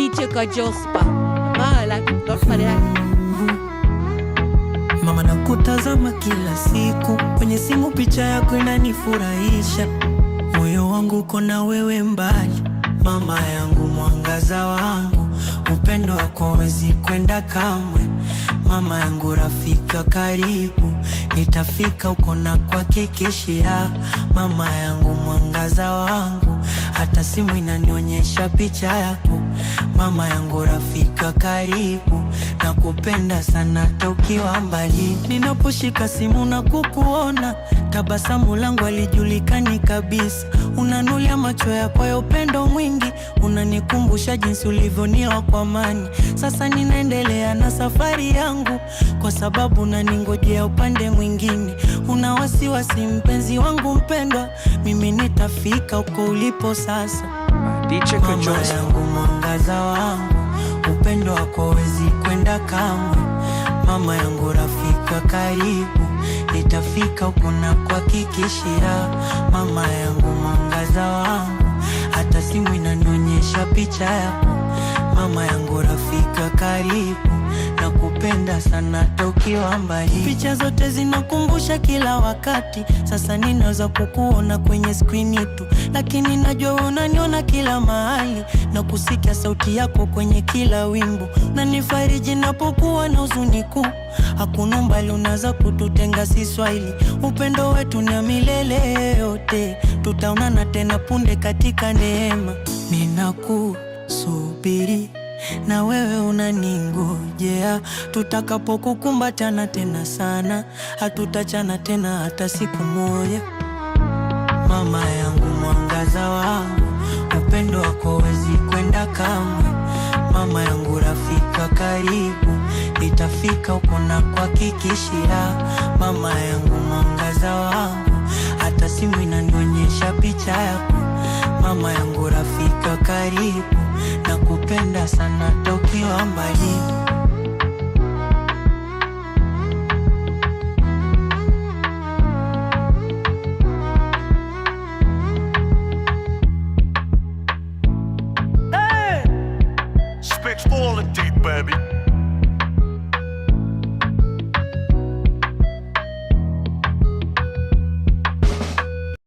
DJ Kajospa. Mala, Jospa de Mama nakutazama kila siku, kwenye simu picha yako inanifurahisha. Moyo wangu uko na wewe mbali, mama yangu mwangaza wangu. Upendo wako hauwezi kwenda kamwe, mama yangu rafika karibu. Nitafika uko na kuhakikishia, mama yangu mwangaza wangu. Hata simu inanionyesha picha yako, mama yangu rafika karibu. Nakupenda sana hata ukiwa mbali. Ninaposhika simu na kukuona, tabasamu langu halijulikani kabisa. Unanulia macho yako ya upendo mwingi, unanikumbusha jinsi ulivyoniwa kwa amani. Sasa ninaendelea na safari yangu, kwa sababu unaningojea upande mwingine. Una wasiwasi mpenzi wangu mpendwa, mimi nitafika uko ulipo sasa. Mama yangu mwangaza wangu, upendo wako hauwezi kwenda kamwe. Mama yangu rafika karibu, nitafika uko na kuhakikishia. Mama yangu mwangaza wangu, hata simu inanionyesha picha yako. Mama yangu rafika karibu, nakupenda sana hata ukiwa mbali. Picha zote zinakumbusha kila wakati, sasa ninaweza kukuona kwenye screen tu, lakini najua unaniona kila mahali, na kusikia sauti yako kwenye kila wimbo. Unanifariji napokuwa na huzuni kuu, hakuna mbali unaweza kututenga, si Swahili. Upendo wetu ni milele yote, tutaonana tena punde katika neema. Ninakusubiri na wewe unaningojea, tutakapokukumbatana tena sana, hatutachana tena hata siku moja. Mama yangu mwangaza wangu, upendo wako hauwezi kwenda kamwe. Mama yangu rafika karibu, nitafika uko na kuhakikishia. Mama yangu mwangaza wangu, hata simu inanionyesha picha yako. Mama yangu rafika karibu, nakupenda sana hata ukiwa mbali. Speaks quality, baby.